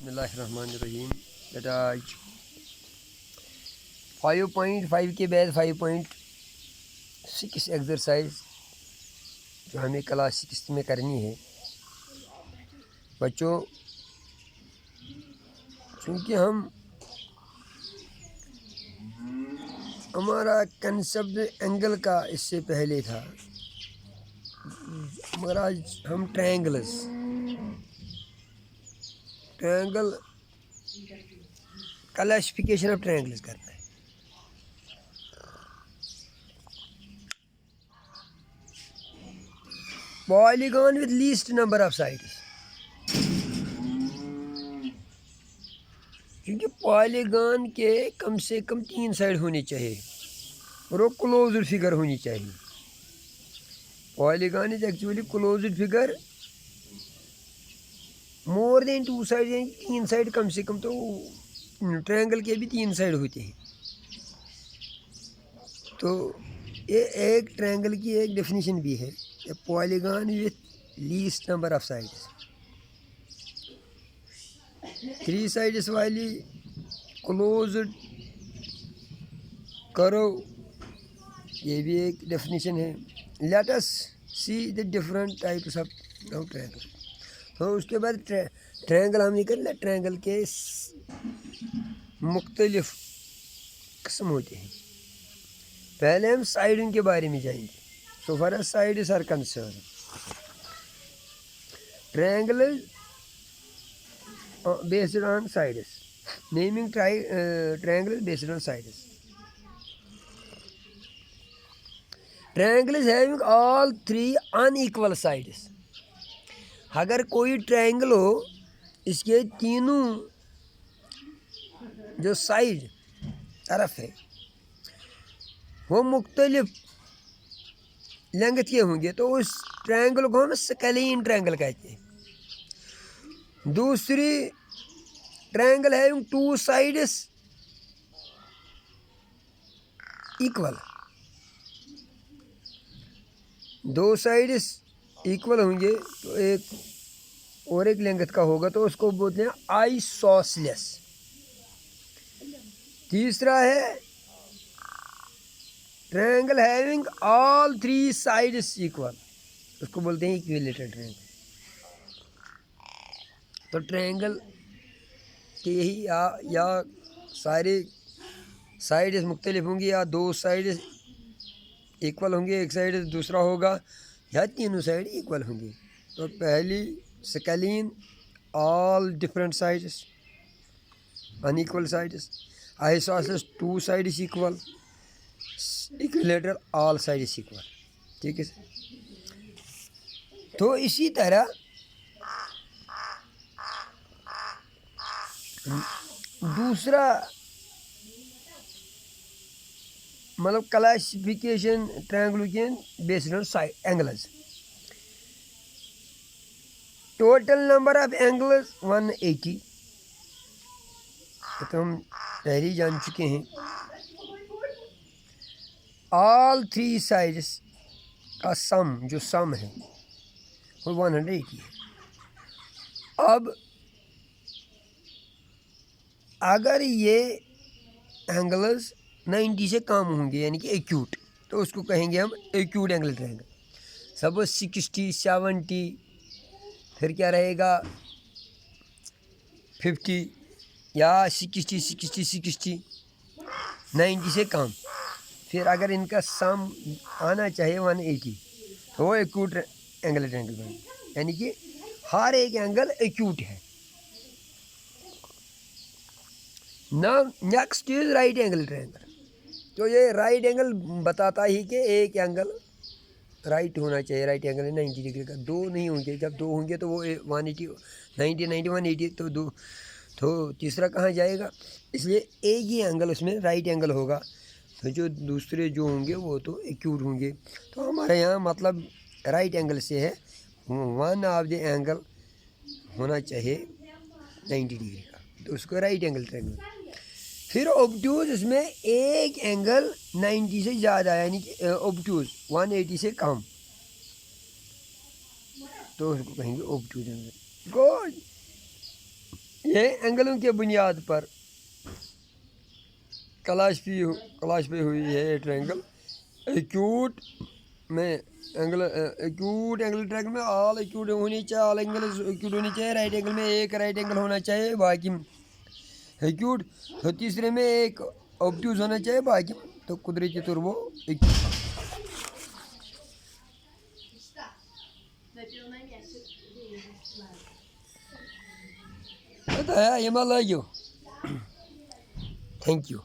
اللہ الرحمن الرحیم. بیٹا آج 5.5 کے بعد 5.6 ایکسرسائز جو ہمیں کلاس 6 میں کرنی ہے بچوں. چونکہ ہمارا کنسپٹ اینگل کا اس سے پہلے تھا، مگر آج ہم ٹرائنگل کلاسیفیکیشن آف ٹرائنگلز کرنا ہے. Polygon with least number of sides, کیونکہ پالیگون کے کم سے کم 3 سائڈ ہونی چاہیے اور وہ کلوزڈ فگر ہونی چاہیے. Polygon is actually closed figure. More than 2 side یعنی 3 سائڈ کم سے کم، تو ٹرائنگل کے بھی 3 سائڈ ہوتے ہیں. تو یہ ایک ٹرائنگل کی ایک ڈیفینیشن بھی ہے، polygon with least number of sides. 3 sides والی کلوزڈ کرو، یہ بھی ایک ڈیفینیشن ہے. Let us see the different types of triangle. تو اس کے بعد ٹرائنگل ہم نکل لیں. ٹرائنگل کے مختلف قسم ہوتے ہیں. پہلے ہم سائڈوں کے بارے میں جائیں گے. So far as sides are concern, triangle based on sides. Naming triangle based on sides. Triangle is having all 3 unequal sides. اگر کوئی ٹرائنگل ہو، اس کے تینوں جو سائڈ طرف ہے وہ مختلف لینگتھ کے ہوں گے، تو اس ٹرائنگل کو ہم سکیلین ٹرائنگل کہتے ہیں. دوسری ٹرائنگل ہے 2 سائڈس ایکول. 2 سائڈس ایکول ہوں گے تو ایک لینگتھ کا ہوگا، تو اس کو بولتے ہیں آئسوسیلس. تیسرا ہے triangle having all 3 sides equal, اس کو بولتے ہیں ایکویلیٹرل ٹرائنگل. تو ٹرائنگل کہ یہی یا سارے سائڈز مختلف ہوں گی، یا 2 سائڈز ایکول ہوں گے، ایک سائڈ دوسرا ہوگا، یا تینوں سائڈ ایکول ہوں گے. تو پہلی scalene all different sides unequal sides. Isosceles 2 sides equal. Equilateral all sides equal. ٹھیک ہے. تو اسی طرح دوسرا مطلب کلاسیفیکیشن ٹرائنگل کے based on angles. Total number of angles 180. تو ہم پہلے جان چکے ہیں. آل 3 سائڈس کا سم جو سم ہے وہ 180 ہے. اب اگر یہ اینگلز 90 سے کم ہوں گے یعنی کہ ایکیوٹ، تو اس کو کہیں گے ہم ایکیوٹ اینگل ٹرائنگل. سپوز 60 70، پھر کیا رہے گا 50، یا 60 60 60 90 سے کم. پھر اگر ان کا سم آنا چاہے 180، تو وہ ایکیوٹ اینگل ٹرائنگل بنے گا، یعنی کہ ہر ایک اینگل ایکیوٹ ہے. Next is right angle triangle. تو یہ رائٹ اینگل بتاتا ہی کہ ایک اینگل رائٹ ہونا چاہیے. رائٹ اینگل 90 ڈگری کا. 2 نہیں ہوں گے. جب 2 ہوں گے تو وہ 180 90 90 180، تو تیسرا کہاں جائے گا؟ اس لیے ایک ہی اینگل اس میں رائٹ اینگل ہوگا، تو جو دوسرے جو ہوں گے وہ تو ایکیوٹ ہوں گے. تو ہمارے یہاں مطلب رائٹ اینگل سے ہے 1 آف دی اینگل ہونا چاہیے 90 ڈگری کا، تو اس کو رائٹ اینگل ٹرائنگل. پھر اوبٹیوز، اس میں ایک اینگل 90 سے زیادہ یعنی کہ اوبٹیوز 180 سے کم، تو اس کو کہیں گے اوبٹیوز اینگل. یہ یہ اینگلوں کے بنیاد پر کلاش پہ ہوئی ہے یہ ٹرینگل ایکیوٹ میں ایکیوٹ اینگل ٹرینگل میں آل ایکیوٹ ہونی چاہیے، آل اینگل ایکیوٹ ہونی چاہیے، رائٹ اینگل میں ایک رائٹ اینگل ہونا چاہیے، باقی ایکیوٹ، تو تیسرے میں ایک آبٹیوز ہونا چاہیے، باقی تو قدرتی طور وہ بتایا یہ مت لگو. Thank you.